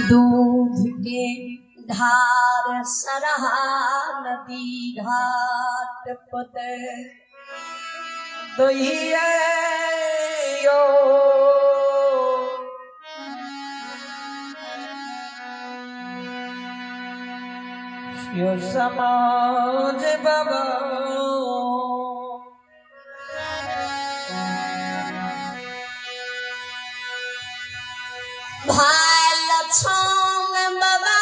दूध के धार सरहा नदी घाट पते दोहियो यो समाज बाबा भाई लछन बाबा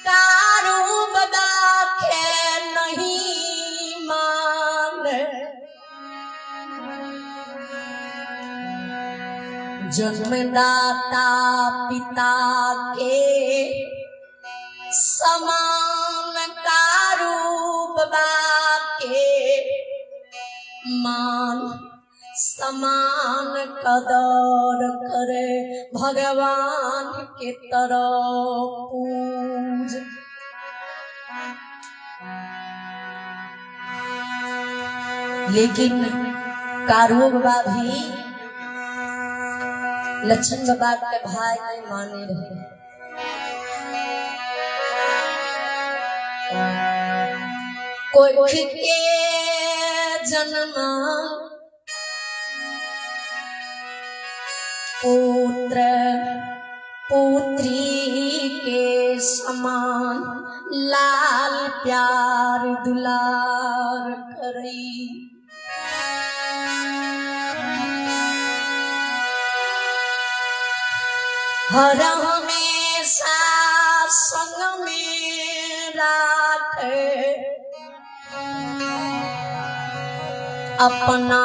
कारू बाबा के नहीं मान जन्मदाता पिता के समान कारू बाबा के मान समान कदर करे भगवान के तरफ पूज लेकिन कारू बाबा भी लक्षण बाबा के भाई नहीं माने रहे। कोई के जन्म पुत्र पुत्री के समान लाल प्यार दुलार करई हर हमेशा संग में राखे अपना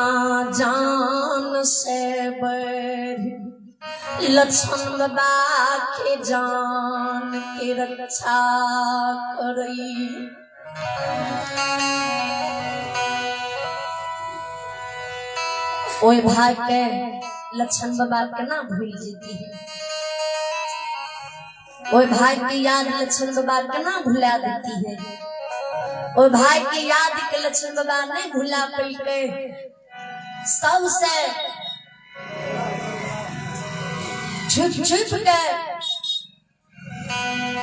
जान से बढ़ लक्षण बाबा के जान के रक्षा करई ओए भाई के लक्षण बाबा के ना भूल जीती है। ओए भाई की याद लक्षण बाबा के ना भुला देती है। ओए भाई की याद के लक्षण बाबा नहीं भुला पाते सबसे छुप छुप के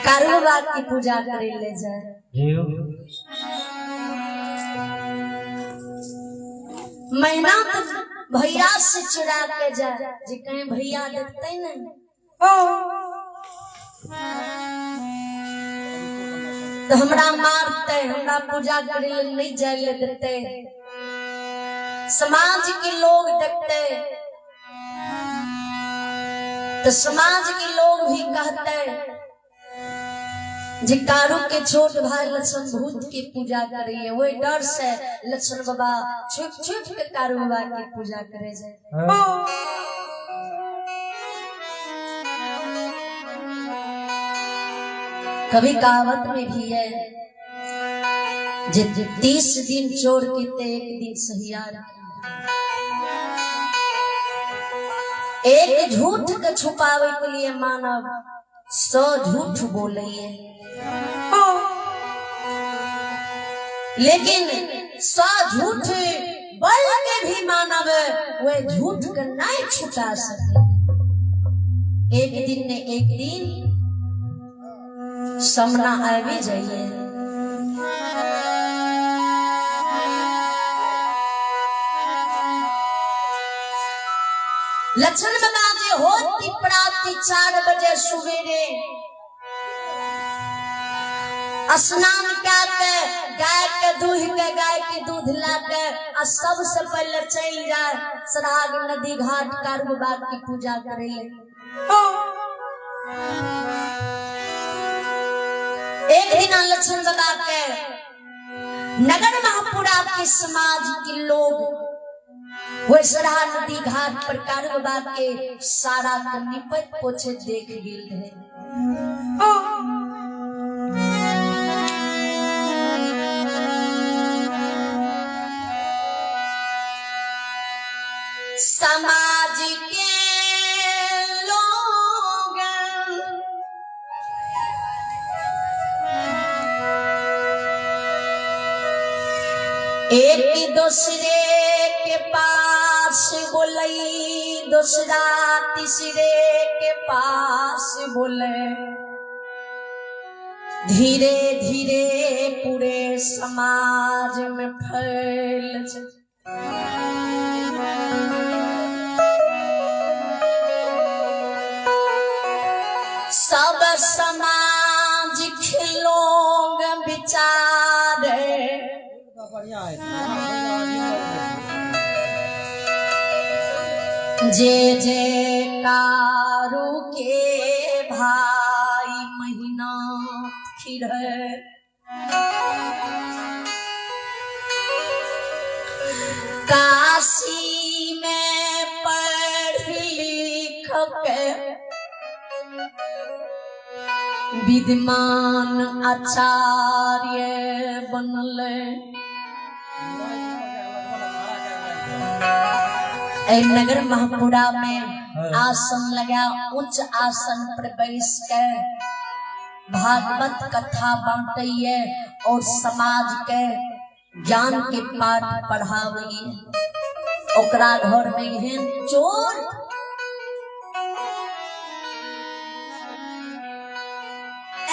कारोबार की पूजा करे ले जाए महीना तक भैया से चुरा के जाए जी कहीं भैया देखते नहीं तो हमरा मारते हमरा पूजा करे नहीं जाए देते समाज के लोग देखते तो समाज के लोग भी कहते जी कारू के छोट भाई लक्षण भूत की पूजा करिए वही डर से लक्षण बाबा छुप छुप के कारू बाबा की पूजा करे जाए। कभी कहावत में भी है 30 दिन चोर के एक दिन सहियार एक झूठ के छुपावे के लिए मानव 100 झूठ बोले लेकिन 100 झूठ बोल के भी मानव वे झूठ के नहीं छुपा सके। एक दिन ने एक दिन सामना आवे जाइए। लक्षण बाबा जी होती प्राप्ति 4 बजे सवेरे स्नान करके गाय के दूध लाके सबसे पहले चल जाए सराग नदी घाट कारू बाबा की पूजा करे ले। एक दिन लक्षण बाबा के नगर महापुरा के समाज के लोग वो सराह नदी घाट पर कारू बाबा के सारा निपट पोछे देख गेल है। समाज के लोग एक दूसरे के पास पास बोलई दूसरा तीसरे के पास बोले धीरे धीरे पूरे समाज में फैल जाए। सब समाज के लोग विचारे जे जे कारू के भाई महीना खिरे काशी में पढ़ लिख के विद्वान आचार्य बनले। नगर महापुरा में आसन लगा, उच्च आसन पर बैस कर भागवत कथा बांटिए और समाज के ज्ञान के पाठ पढ़ाविए। ओकरा घर में एहन चोर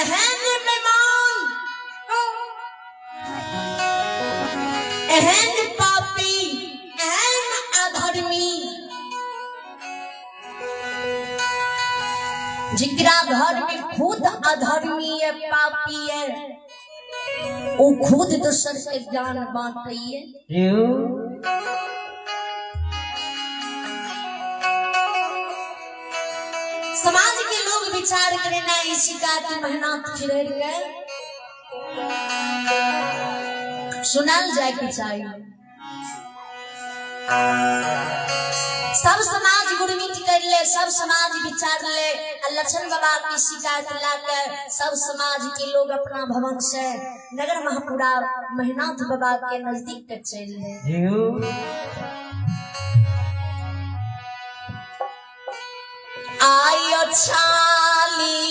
एहन बेईमान एहन पापी एहन अधर्मी जिकरा घर में खुद अधर्मी है पापी है वो खुद दूसर के ज्ञान बांट रही है। समाज के लोग विचार करे ना इसी का की मेहनत खिलेर के सुनाल जाए के चाहिए। सब समाज गुरमीत कर ले, सब समाज विचार ले, लक्षण बाबा की शिकायत लाकर सब समाज के लोग अपना भवन से नगर महापुरा मेहनाथ बाबा के नजदीक तक चले। आयो छालिए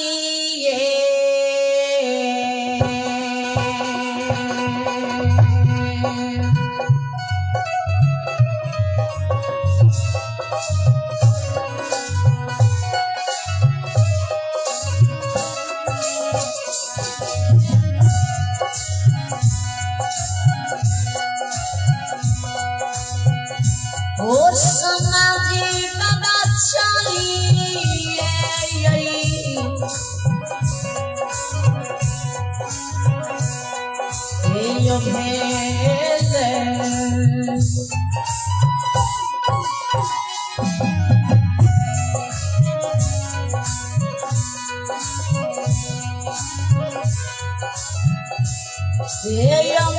ओ समाजी बाबा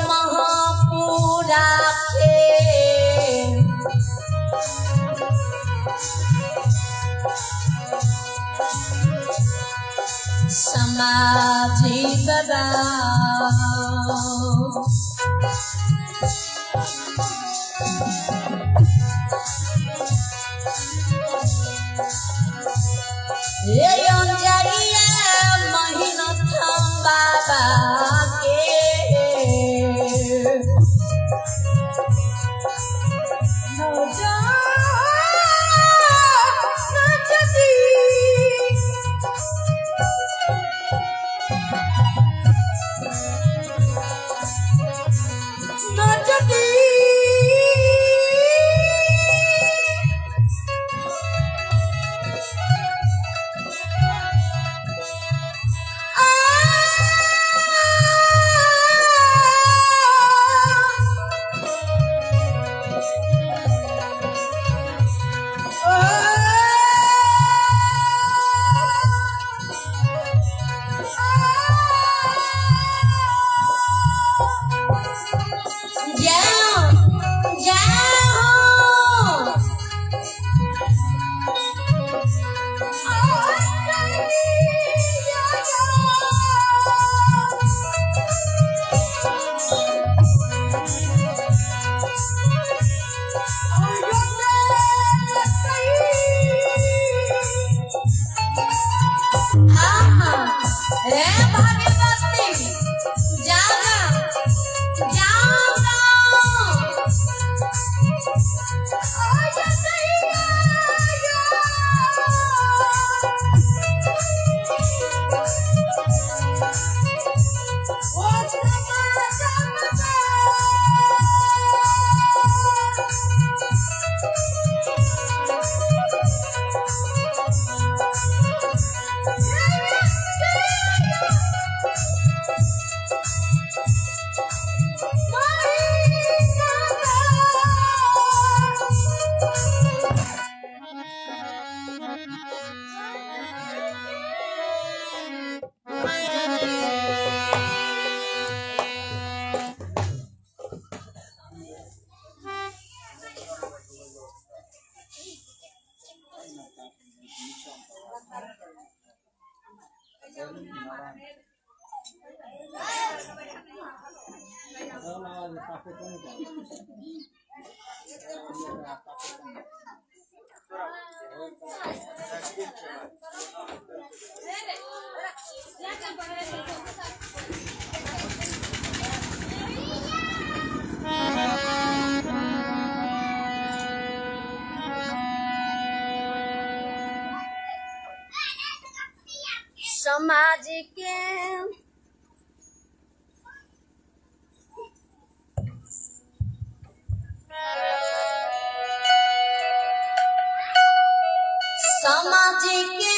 महापुरा के समाजी बाबा ये अंजरिया मेहनत बाबा के समाज के समाज के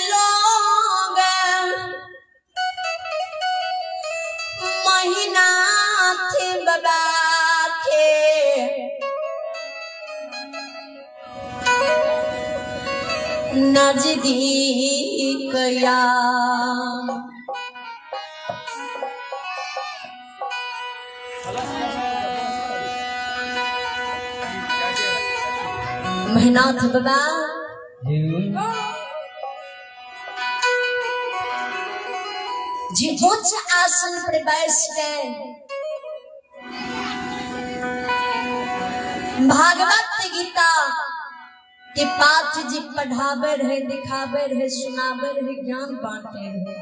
लोग महीना थे बाबा के नजदीक या महीना थे बाबा जी उच्च आसन पर बैठ गए भागवत गीता के पाठ जी पढ़ावे रहे, दिखावे रहे, सुनावे रहे, ज्ञान बांटे रहे।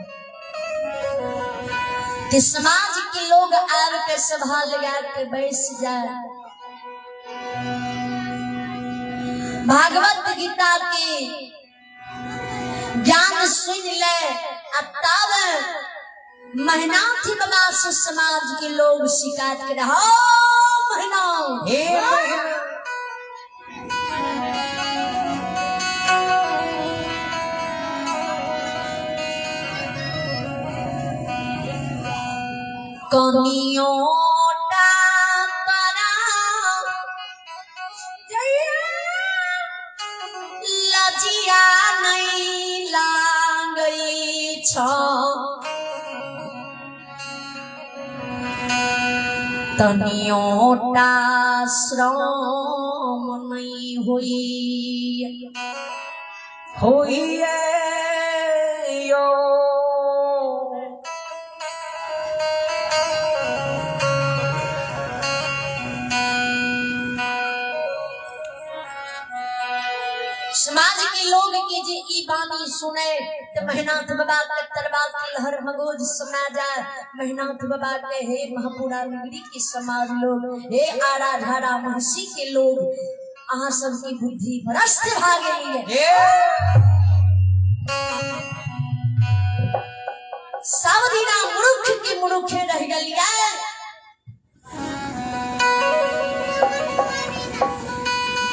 कि समाज के लोग आर के सभा लगा के बैठ जाए, भागवत गीता के ज्ञान सुन ले, तब महीना थी बाबा से समाज के लोग शिकायत कर रहा महीना कनियोटा तरा लजिया नहीं लागई छ तनियोटा श्रम नहीं हुई यो समाज के लोग के जे ई बानी सुने तो महीनाथ बाबा के तरबार की लहर मगोज सुना जाए। महीनाथ बाबा के हे महापुरा नगरी के समाज लोग, हे आरा धारा महसी के लोग, अहाँ सबकी बुद्धि भ्रष्ट भागे लिए सब दिना मुरुख के मुरुखे रह गलिया।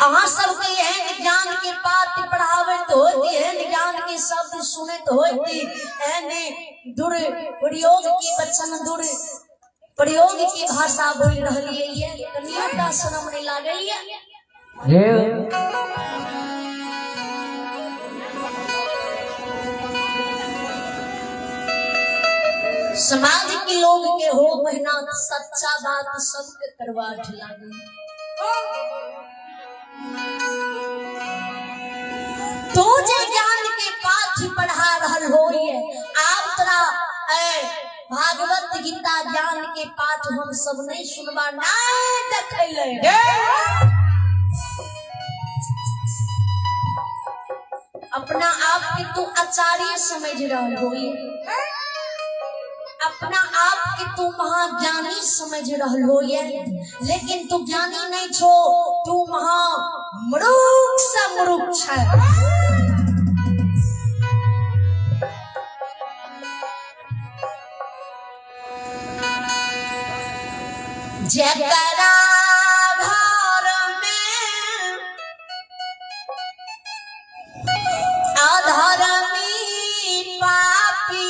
अहाँ सबके एहन ज्ञान के पाठ पढ़ावे तो होती, एहन ज्ञान के शब्द सुने तो होती, एहन दुरुपयोग की वचन दुरुपयोग की भाषा बोल रही है, कनियोटा शर्म नहीं लागल है। समाज के लोग के हो महीना सच्चा बात सबके करवा लागे। तो जे ज्ञान के पाठ पढ़ा रहल हो, आप तोरा भागवत गीता ज्ञान के पाठ हम सब नहीं सुनबा नहीं देखले। अपना आप के तू आचार्य समझ रहल हो, अपना आप के तू महाज्ञानी समझ रहल हो, लेकिन तू ज्ञानी नहीं छो, तू महा मूर्ख सा मूर्ख है। जकरा घर में अधर्मी पापी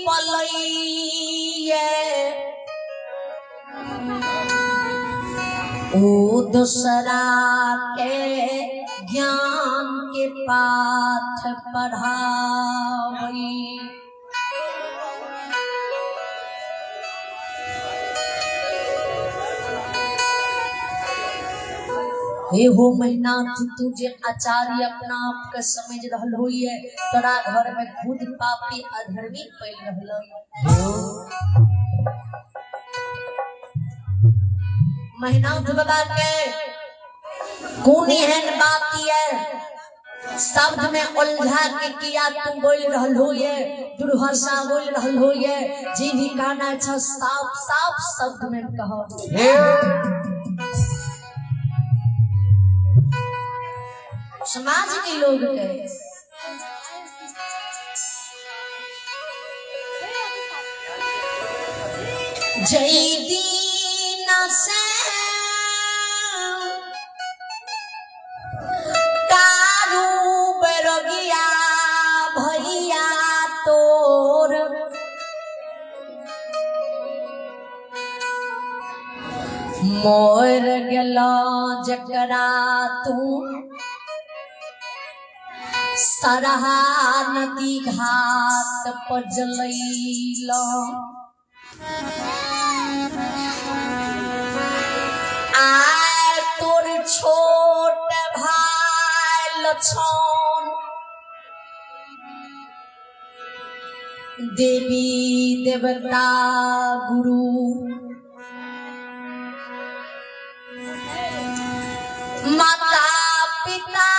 पलइए, ओ दूसरा के ज्ञान के पाठ पढ़ावई। हे हो महीनाथ तुझे आचार्य अपना आप का समझ रहल हो, तोरा घर में खुद पापी अधर्मी पैल रहल। मेहनत बाबा के कौनी है बात है शब्द में उलझा के किया तुम बोल रहल हो ये दुर्भाषा बोल रहल हो ये जी भी कहना अच्छा साफ साफ शब्द में कहो। समाज के लोग के जय दीन से कारू बेरोगिया भैया तोर मोर गेला जकरा तू सरहा नदी घाट पर जलैला आय तोर छोट भाई लछन देवी देवता गुरु माता पिता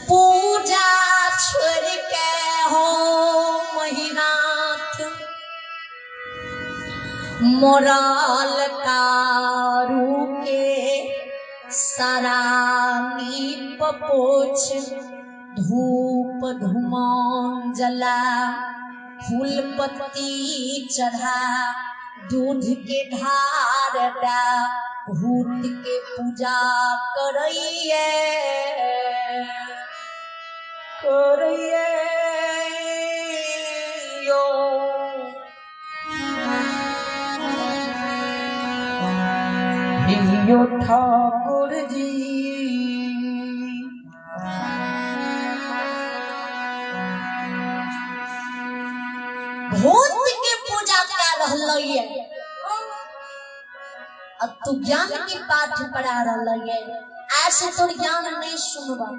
पूजा छोड़ के हो महिनाथ मोराल कारू के सरानी पोछ धूप धुमान जला फूल पत्ती चढ़ा दूध के धार डा भूत के पूजा करइए यो ठाकुर जी भूत के पूजा कर रही अब तू ज्ञान की पाठ पढ़ा रही है ऐसे तो ज्ञान नहीं सुनवा।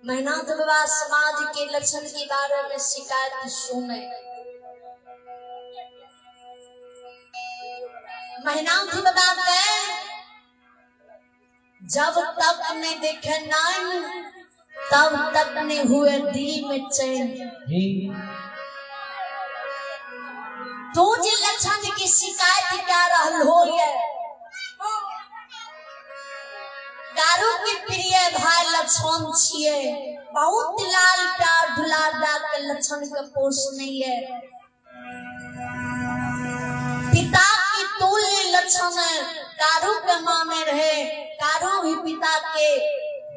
मेहनत बाबा समाज के लक्षण के बारे में शिकायत सुने मेहनत बाबा के जब तक नहीं देखे नाम तब तक नहीं हुए दिल में चैन। तो जे लक्षण की शिकायत कर रहल हो ये दारू के प्रिय भाई लक्षण छिए बहुत लाल प्यार दुलार दा के लक्षण के पोष नहीं है पिता की तुल्य लक्षण दारू के मामे रहे कारू भी पिता के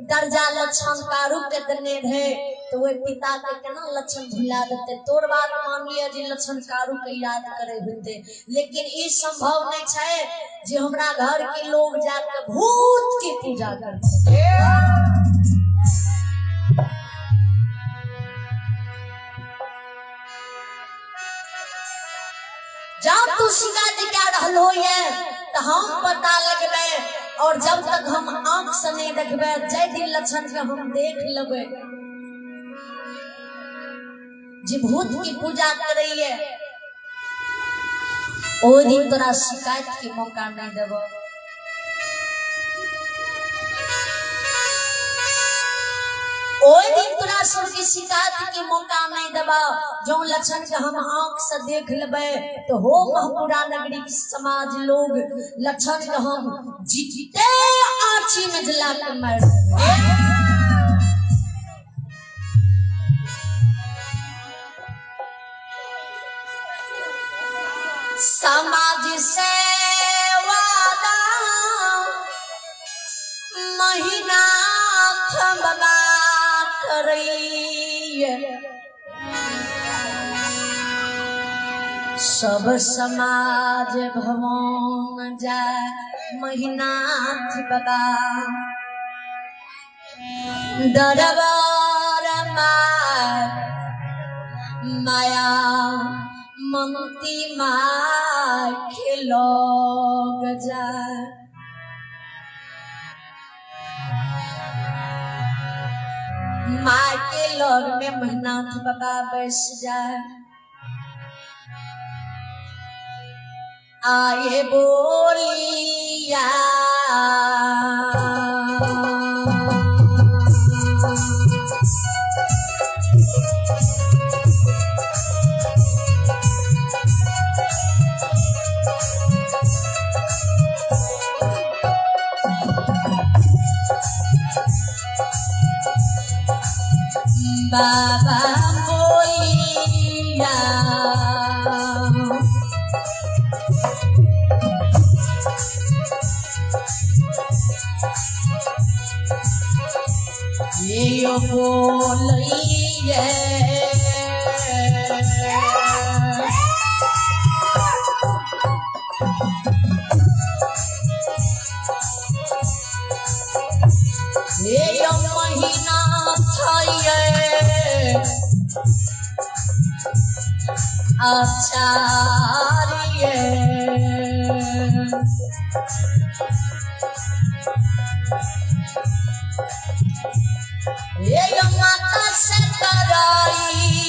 दर्जा लक्षण कारू के दने रहे तो वे पिता के केना लक्षण भुला देते तोर बात मानिए जे लक्षण कारू के याद करे होते लेकिन ये संभव नहीं है जे हमरा घर के लोग जाके भूत की पूजा करते। जब तू शिकायत कर रहलो ये तो हम पता लगबे और जब तक हम आंख से नहीं देखबे जय दिन लक्षण के हम देख लेबे जी भूत की पूजा कर रही है ओ दिन तोरा शिकायत के मौका नहीं देबो। ओ दिन तोरा सब की शिकायत के मौका नहीं देबा जो लक्षण के हम आंख से देख लेबे तो हो महपुरा नगरी के समाज लोग लक्षण के हम जीते आँची में जला कर मार समाज से वादा महीना खबा करइए सब समाज भवन जाए महीनाथ बाबा दरबार माया ममती माँ खिलो गजा माँ के लोग में मेहनत बाबा बैस जाए आए बोलिया बाबा बोलिया ये बोलिए ये महीना था आचार्य ये माता से कराइए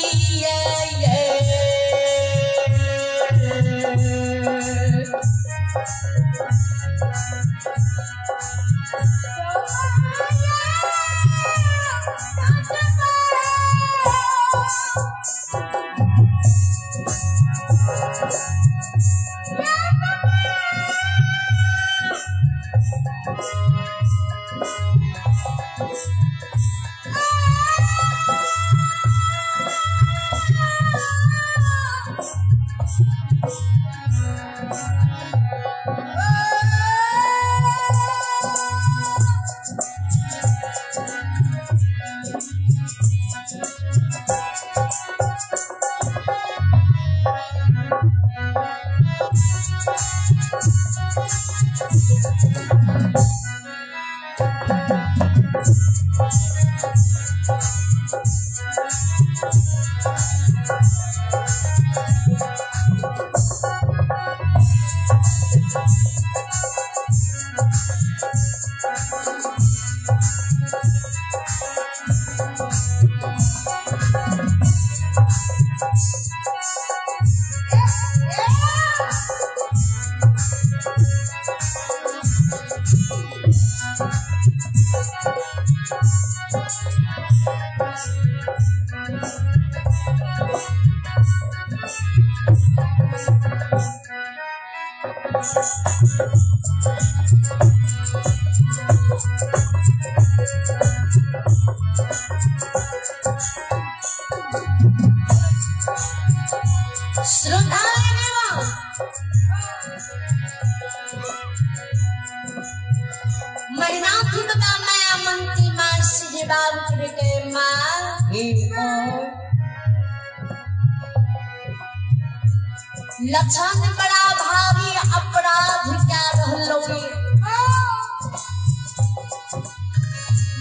लक्षण बड़ा भारी अपराध क्या रहलो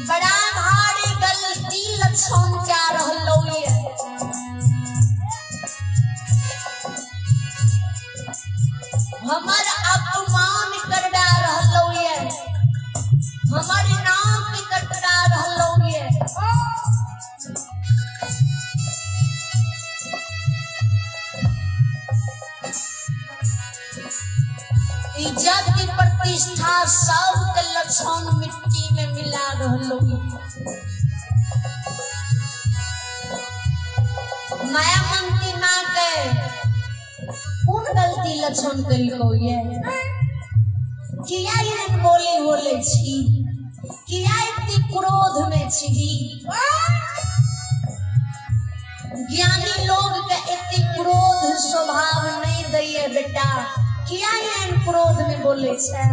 बड़ा भारी गलती लक्षण क्या रहलो हमार अपमान करवा रहलो हमारे नाम की कटरा रहलो इज्जत की प्रतिष्ठा सब के लक्षण मिट्टी में मिला रहलो माया मंत्री माँ के कौन गलती लक्षण करियो ये किया ये बोली बोले छी किया इतनी क्रोध में छी ज्ञानी लोग के इतनी क्रोध स्वभाव नहीं दैये बेटा किया ये क्रोध में बोले छे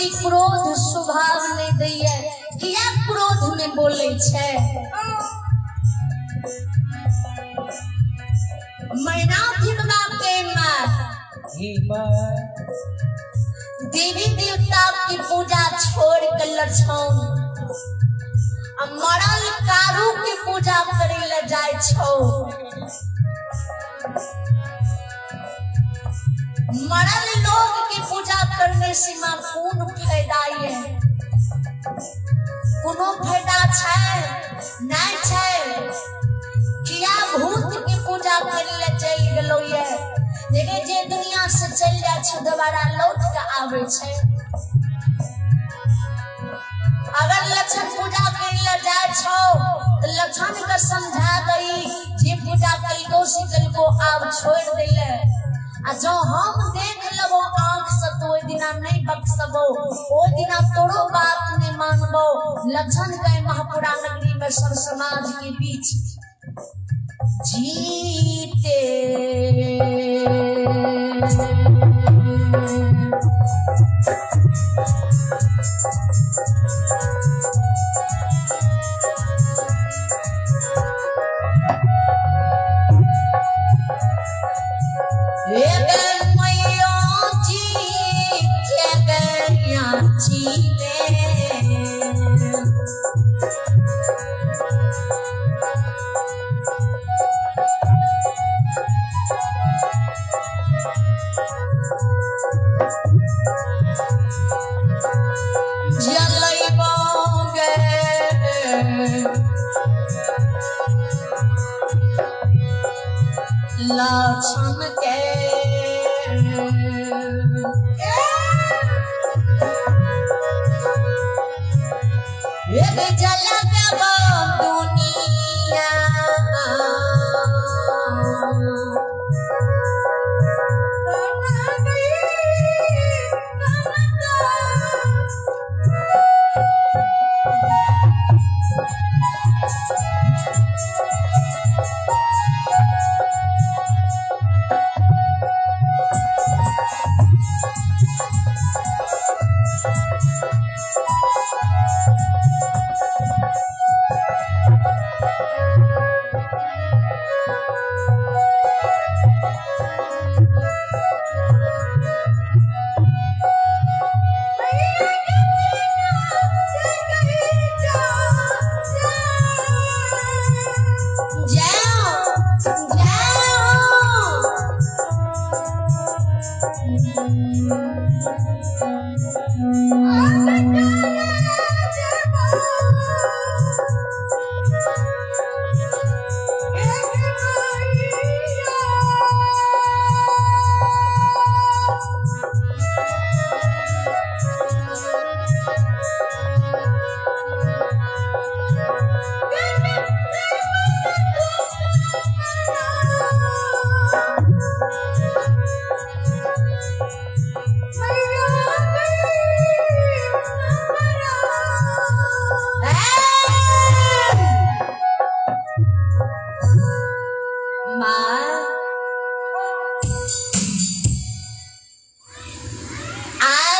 की क्रोध स्वभाव नहीं दैया किया क्रोध में बोले छे मैना थिकदा के मां देवी देवता की पूजा छोड़ कर लछौन मरल कारू की पूजा करे ले जाय छौ मरल लोग की पूजा करने से मां कौन फायदा है कोनो फायदा छै नहीं छै किया भूत की पूजा करे ले चल गेलो ये लेकिन जे दुनिया से चल जाय छै दोबारा लौट के आवे छै अगर लक्षण पूजा करे ले जाय छौ तो लक्षण के समझा गई जे पूजा कलको से कलको आब छोड़ देले आ जो हम देख लेबो आंख से तो ओइ दिना नहीं बख्शबो ओइ दिना तोरो बात नहीं मानबो लक्षण के महापुरा नगरी में सब समाज के बीच जीते लक्षण के एक झलक दुनिया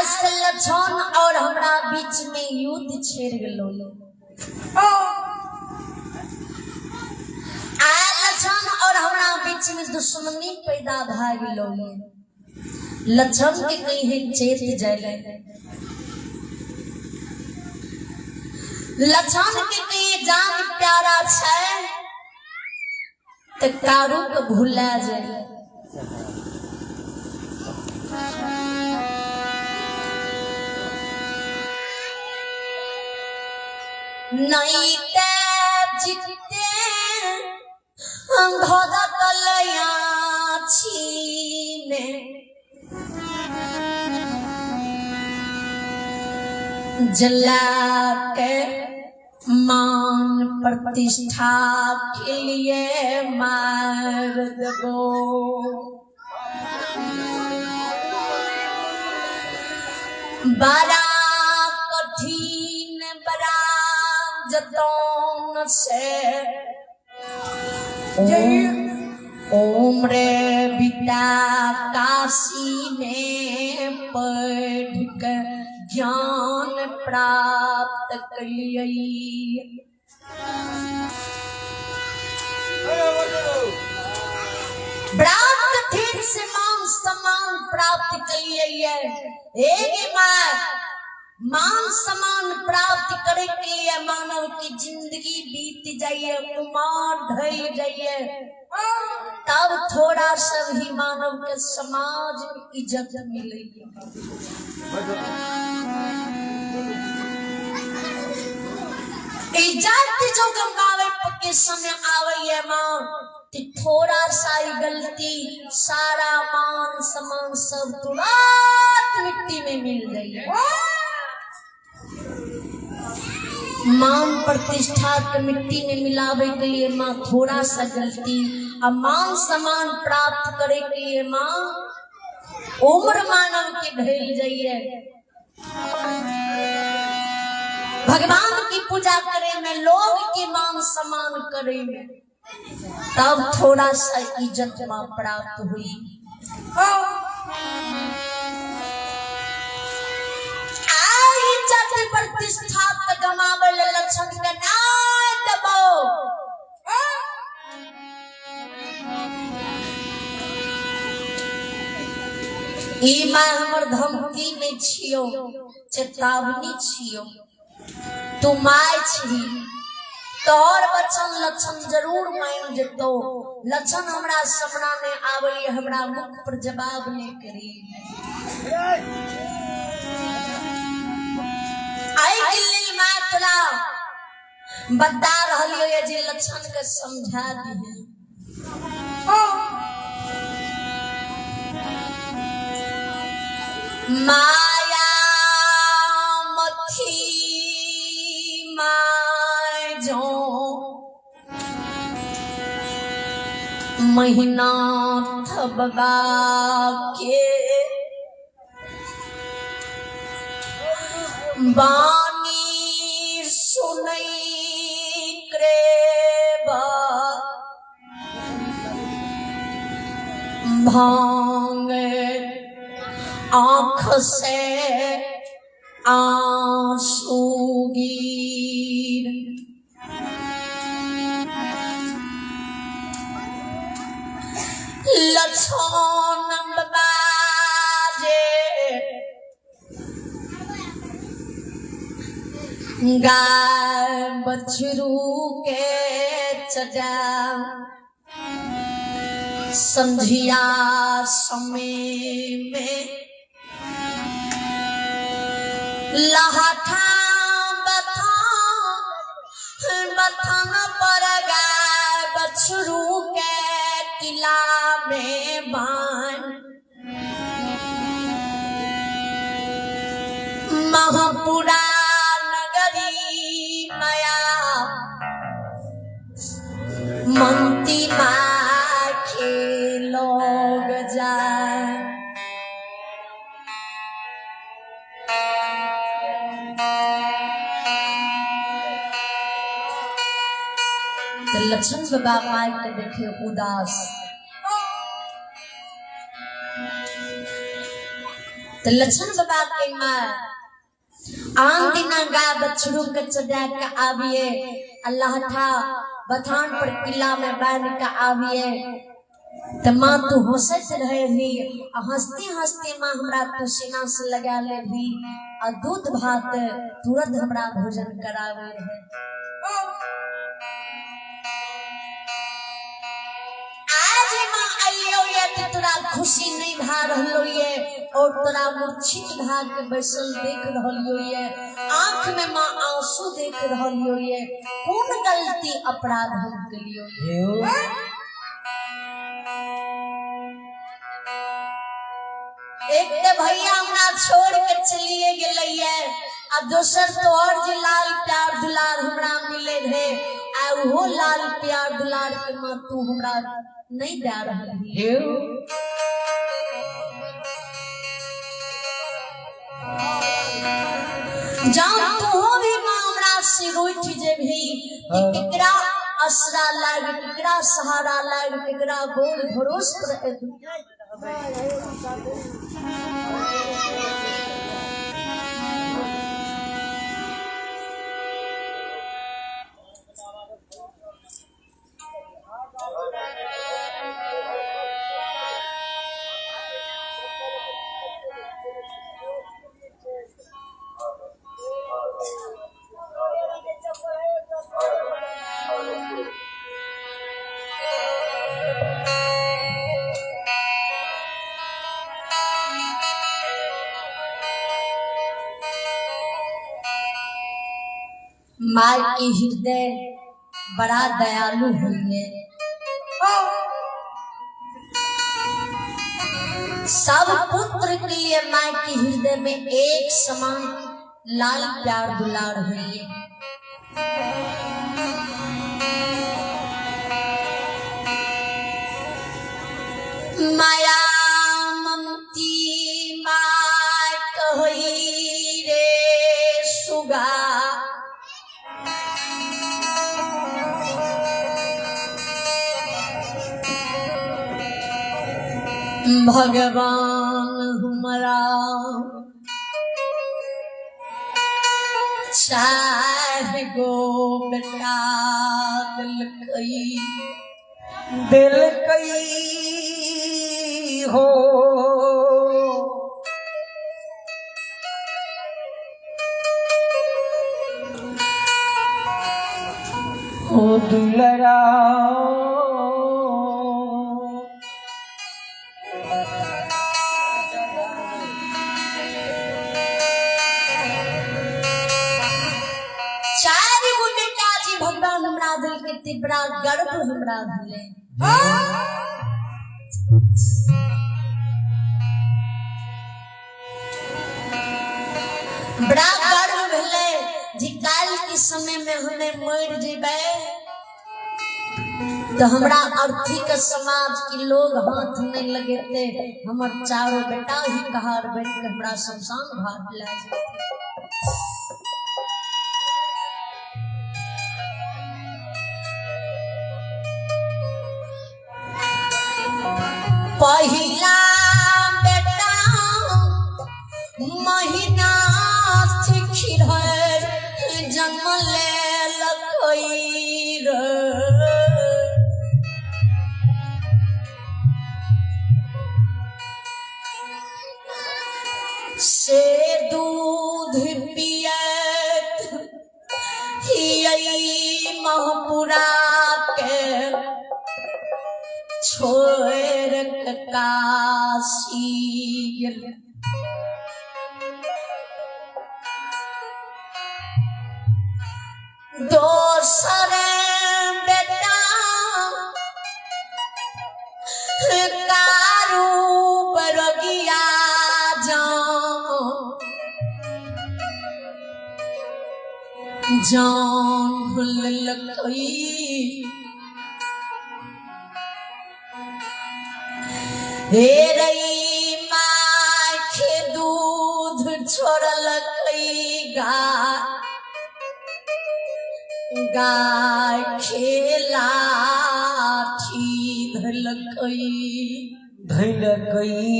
और हमरा बीच में युद्ध छेड़ गेलो लक्षण और हमरा बीच में दुश्मनी पैदा भ गेलो लक्षण के कहीं चेत जाए लक्षण के कहीं जान प्यारा छै त कारू के भूला जाए नहीं ते जिते धोदकलया छीने जला के मान प्रतिष्ठा के लिए मार दो बड़ा कठिन बड़ा जतन से उम्र बिता काशी में पढ़ कर ज्ञान प्राप्त कलियई। ब्राह्मण ठीक से मान सम्मान प्राप्त कलिए। मान सम्मान प्राप्त करे के लिए मानव की जिंदगी बीत जाइए, उमर ढल जाइए, तब थोड़ा सा भी मानव के समाज में इज्जत मिलेगी। इज्जत जो गंगावे के समय आवे माँ, थोड़ा सा गलती सारा मान सम्मान सब तुरंत मिट्टी में मिल गई। मान प्रतिष्ठा के मिट्टी में मिलावे के लिए माँ थोड़ा सा गलती, और मान सम्मान प्राप्त करे के लिए माँ उम्र मानव के ढल जाइए। भगवान की पूजा करे में, लोग के मान सम्मान करे में, तब थोड़ा सा इज्जत माँ प्राप्त हुई। इज्जत प्रतिष्ठा गमावे लक्षण के नाय दबो। ई मां हमर धमकी में छियो, चेतावनी छियो। तू माय छी, तोहर बचन लक्षण जरूर मान जेतो। लक्षण हमरा सामना में आवली, हमरा मुख पर जवाब नहीं करी। आई दिल्ली मां तोरा बता रहलियो ये जे लक्षण के समझा दी है। माया मथी माय जो महीना थबगा के बानी सुनई क्रेबा भांग आँख से आंसू गिर। लक्षण बाजे गाय बछरू के चजा, संझिया समय में लहठा बथन पर गाय बछरू के किला में बान। महपुरा नगरी माया मंती माँ के लोग जाए। लक्षण बाबा माई के देखे उदास। तो लक्षण बाबा के माँ आन दिना गा बछड़ू के चढ़ा के आविए, अल्लाह था बथान पर किला में बांध के आविए। तो माँ तू हंसत रहे भी, हंसते हंसते माँ हमरा तू सीना से लगा ले भी, और दूध भात तुरंत हमरा भोजन करावे है। तोरा खुशी नहीं भा रही है, और तोरा मूर्छित भाग के बैसल देख रही है, आंख में माँ आंसू देख रही है। कौन गलती अपराध हम कलियो? एक तो भैया हमरा छोड़ के चलिए गेलैये, आ दोसर तो और जे लाल प्यार दुलार हमरा मिले रहे, आ वो लाल प्यार दुलार के माँ तू हमरा नहीं दे रही है। जान तू हो भी माँ हमरा से रोट जे भी, केकरा असरा लाग, केकरा सहारा लाग, केकरा गोल भरोस पर माँ की हृदय बड़ा दयालु हुई है। सब पुत्र के लिए माँ की हृदय में एक समान लाल प्यार दुलार हुई है। माया ममती माँ कही रे सुगा, भगवान हमारा चार गो बेटा दिल कई हो। ओ दुलरा भगवान हमरा दिल के तिबरा गर्व हमरा दिले। बड़ा गर्व भेले जी काल के समय में हमें मर जेबे तो हमरा अर्थी के समाज के लोग हाथ नहीं लगेते, हमर चारों बेटा ही कहार बन के हमरा शमशान घाट ले जाते। पहिला बेटा महीना खिरहर जन्म ले लखई रे, से दूध पियत हियई महपुरा के छोड़ काशी गेल। दोसर बेटा कारू बरगिया जान भुललकई, हे रई माँ के दूध छोड़लकई गाय खेला धलकई।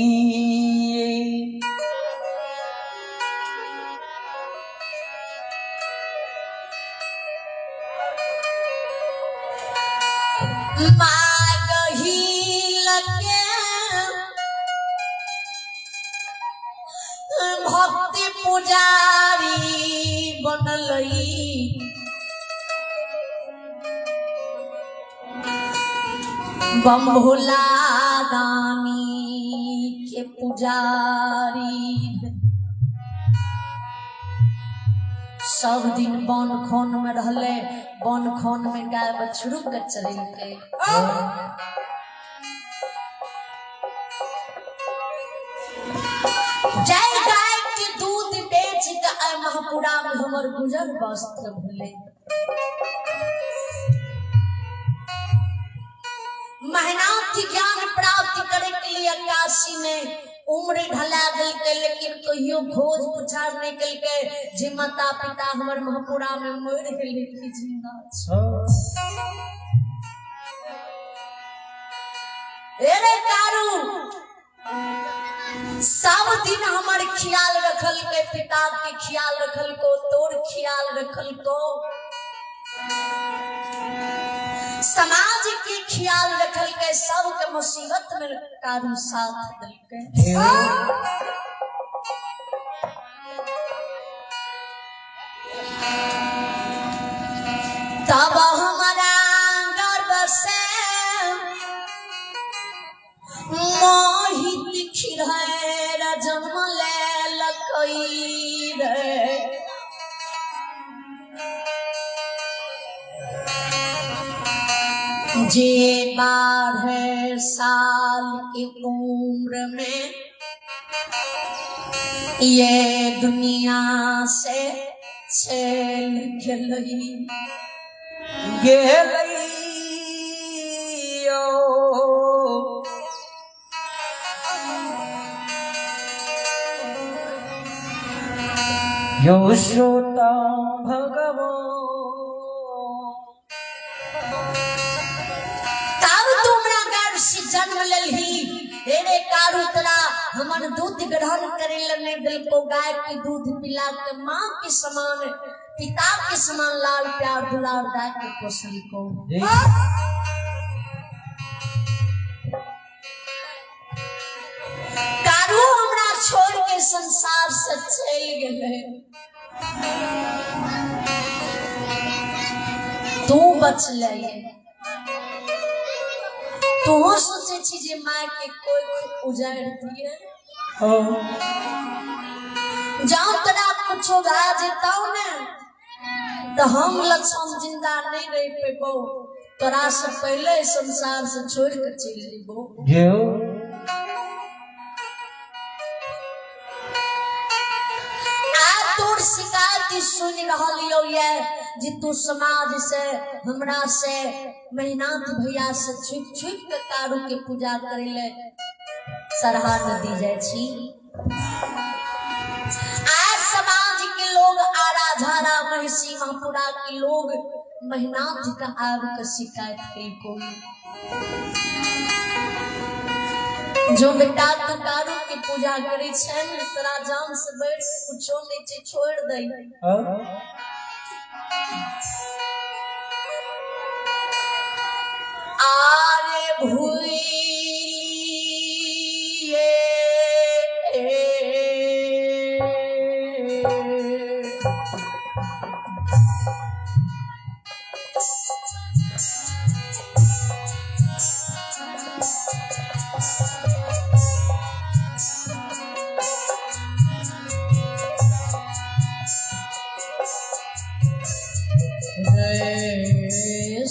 भक्ति पुजारी बनलई, बम्भोला दानी के पुजारी। सब दिन बन खोन में रहले, बन खोन में गाय बछड़ू के चलके जय गाय के दूध बेच के महापुरा में हमर गुजर वस्त्र भले। मेहनत ज्ञान प्राप्त करे के लिए काशी में उम्र ढला गल के, लेकिन कहियो भोज पुछार नहीं कल के जे माता पिता हमर महापुरा में मर गेल की जिंदा रे कारू। सब दिन हमार ख्याल रखल के, पिता के ख्याल रखल को, तोर ख्याल रखल को, समाज के ख्याल रखल के, सब के मुसीबत में कारू साथ दिल के। तब हमारा गर्व से मोहित खिरहर जन्म ले लकई रे, जे 12 साल की उम्र में ये दुनिया से चल गई यो श्रोता भगवान तब तुमरा गर्भ से जन्म ललही रे कारू तला हमन दूध ग्रहण करे लने दिल को गाय की दूध पिला के माँ के समान पिता के समान लाल प्यार दुलार दाय के पोसली को कारू हमरा छोड़ के संसार से चल गेले तू बचले तू सोचे छी जे माय के कोई उजाड़ दिए जाओ तोरा कुछो भा जेताऊ ने तो हम लक्ष्मण जिंदा नहीं रह पेबो तोरा से पहले संसार से छोड़ कर चल जेबो शिकायत सुन रहा ये जी तू समाज से हमरा से मेहनत भैया से छुप छुप के कारू के पूजा करे ले सरहा नदी जाय छी आज समाज के लोग आरा झारा महिसी महापुरा के लोग मेहनत का आब के शिकायत कई कोई जो बेटा तू कारू की पूजा करे छन तोरा जान से बैठ कुछो नीचे छोड़ दई आरे भूई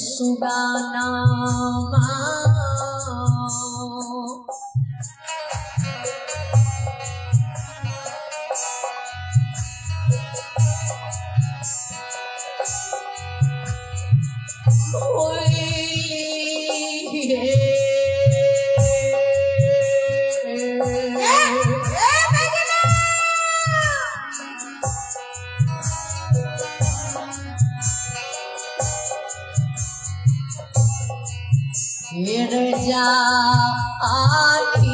सुगाना जा आई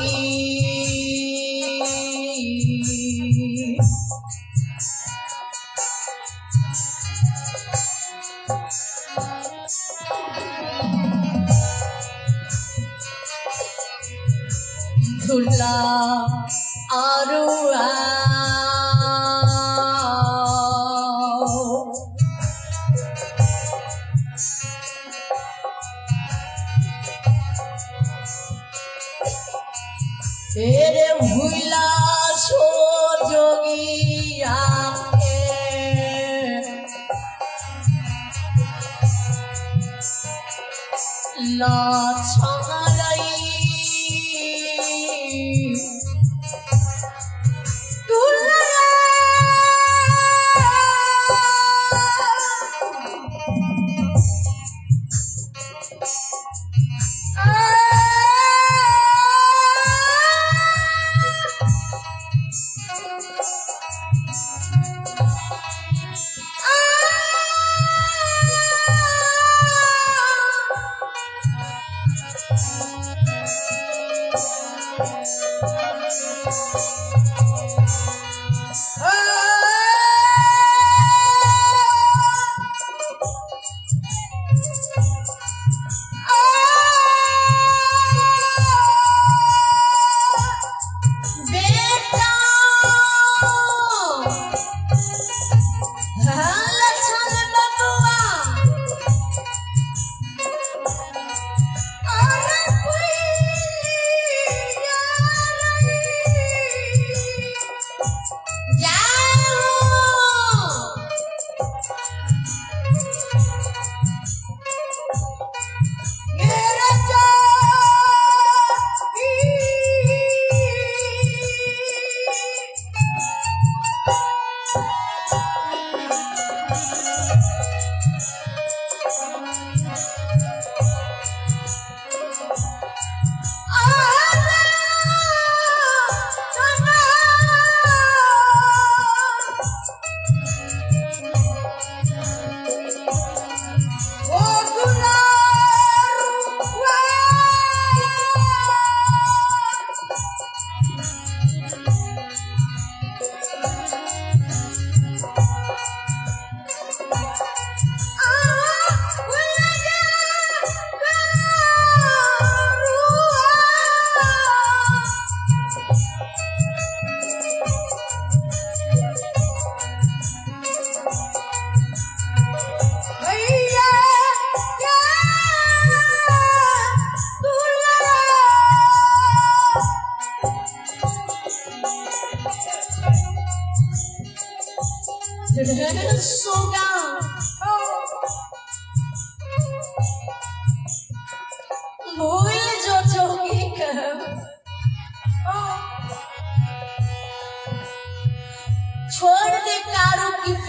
झूला आरुआ तेरे भूला छो जोगी आके लाछाई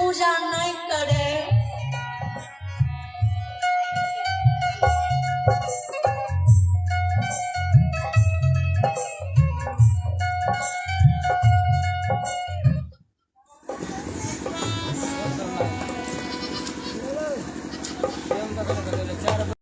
पूजा नहीं करे